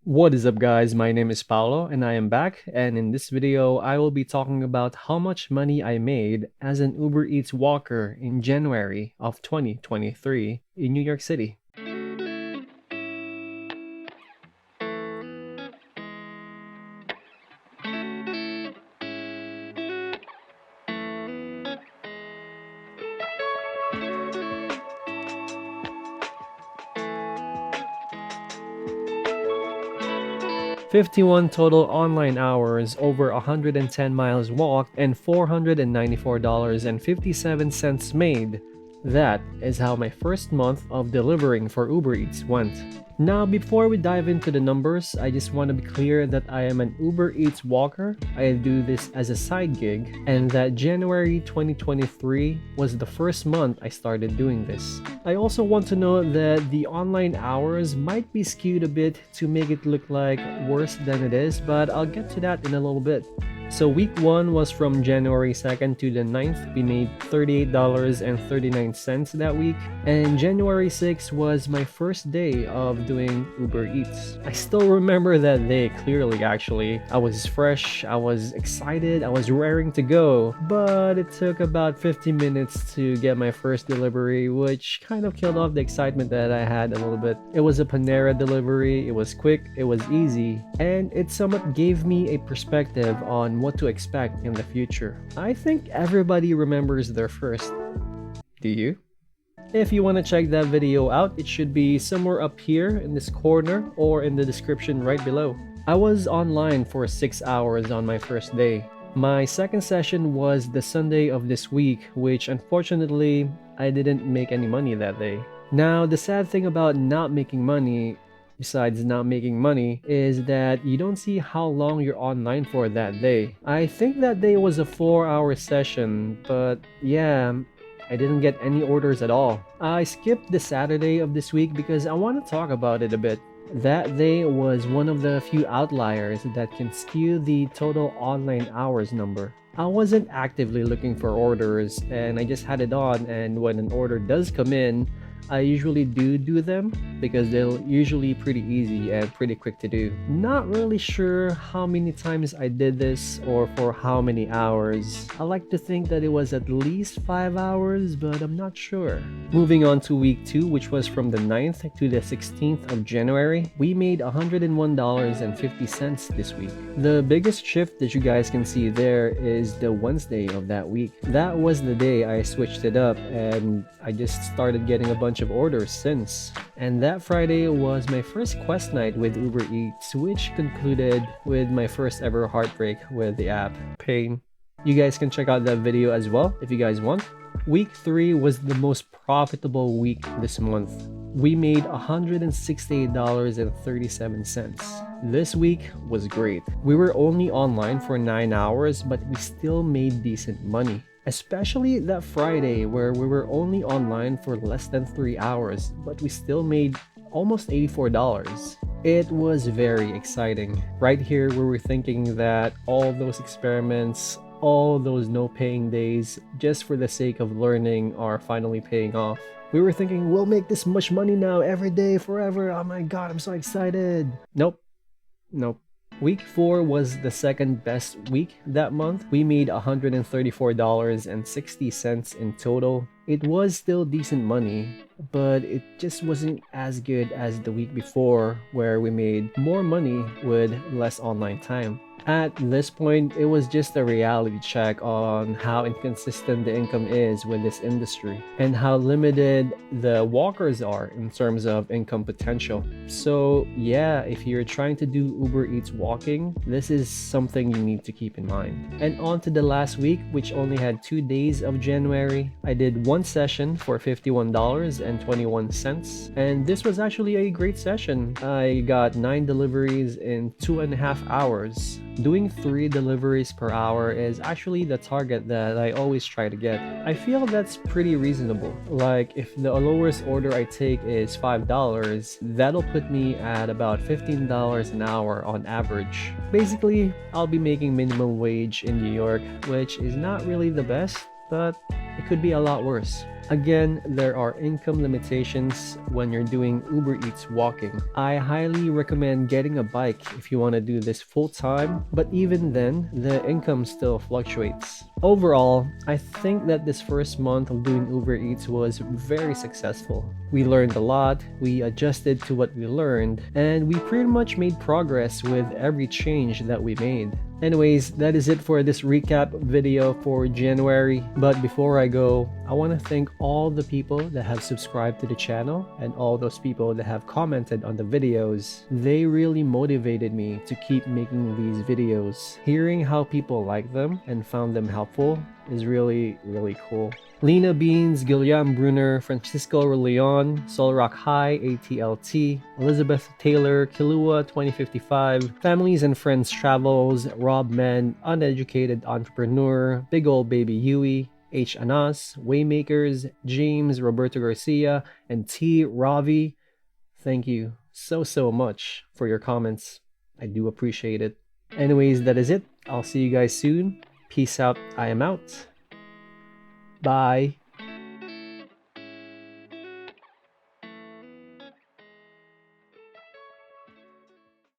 What is up, guys? My name is Paolo and I am back, and in this video I will be talking about how much money I made as an Uber Eats walker in January of 2023 in New York City. 51 total online hours, over 110 miles walked, and $494.57 made. That is how my first month of delivering for Uber Eats went. Now, before we dive into the numbers, I just want to be clear that I am an Uber Eats walker. I do this as a side gig, and that January 2023 was the first month I started doing this. I also want to note that the online hours might be skewed a bit to make it look like worse than it is, but I'll get to that in a little bit. So week 1 was from January 2nd to the 9th. We made $38.39 that week. And January 6th was my first day of doing Uber Eats. I still remember that day clearly, actually. I was fresh, I was excited, I was raring to go. But it took about 50 minutes to get my first delivery, which kind of killed off the excitement that I had a little bit. It was a Panera delivery, it was quick, it was easy, and it somewhat gave me a perspective on what to expect in the future. I think everybody remembers their first. Do you? If you want to check that video out, it should be somewhere up here in this corner or in the description right below. I was online for 6 hours on my first day. My second session was the Sunday of this week, which unfortunately I didn't make any money that day. Now, the sad thing about not making money, besides not making money, is that you don't see how long you're online for that day. I think that day was a 4-hour session, but yeah, I didn't get any orders at all. I skipped the Saturday of this week because I want to talk about it a bit. That day was one of the few outliers that can skew the total online hours number. I wasn't actively looking for orders, and I just had it on, and when an order does come in, I usually do them because they're usually pretty easy and pretty quick to do. Not really sure how many times I did this or for how many hours. I like to think that it was at least 5 hours, but I'm not sure. Moving on to week 2, which was from the 9th to the 16th of January, we made $101.50 this week. The biggest shift that you guys can see there is the Wednesday of that week. That was the day I switched it up and I just started getting a bunch of orders since. And that Friday was my first quest night with Uber Eats, which concluded with my first ever heartbreak with the app. Pain. You guys can check out that video as well if you guys want. Week 3 was the most profitable week this month. We made $168.37. This week was great. We were only online for 9 hours, but we still made decent money. Especially that Friday where we were only online for less than 3 hours, but we still made almost $84. It was very exciting. Right here we were thinking that all those experiments, all those no-paying days, just for the sake of learning, are finally paying off. We were thinking, we'll make this much money now every day forever. Oh my god, I'm so excited. Nope. Week 4 was the second best week that month. We made $134.60 in total. It was still decent money, but it just wasn't as good as the week before, where we made more money with less online time. At this point, it was just a reality check on how inconsistent the income is with this industry and how limited the walkers are in terms of income potential. So yeah, if you're trying to do Uber Eats walking, this is something you need to keep in mind. And on to the last week, which only had 2 days of January. I did one session for $51.21, and this was actually a great session. I got 9 deliveries in 2.5 hours. Doing 3 deliveries per hour is actually the target that I always try to get. I feel that's pretty reasonable. Like, if the lowest order I take is $5, that'll put me at about $15 an hour on average. Basically, I'll be making minimum wage in New York, which is not really the best, but it could be a lot worse. Again, there are income limitations when you're doing Uber Eats walking. I highly recommend getting a bike if you want to do this full time, but even then, the income still fluctuates. Overall, I think that this first month of doing Uber Eats was very successful. We learned a lot, we adjusted to what we learned, and we pretty much made progress with every change that we made. Anyways, that is it for this recap video for January. But before I go, I want to thank all the people that have subscribed to the channel and all those people that have commented on the videos. They really motivated me to keep making these videos. Hearing how people like them and found them helpful is really cool. Lena Beans, Guillaume Brunner, Francisco Leon, Solrock High, ATLT, Elizabeth Taylor, Kilua 2055, Families and Friends Travels, Rob Men, Uneducated Entrepreneur, Big Ol' Baby Huey, H. Anas, Waymakers, James, Roberto Garcia, and T. Ravi. Thank you so much for your comments. I do appreciate it. Anyways, that is it. I'll see you guys soon. Peace out. I am out. Bye.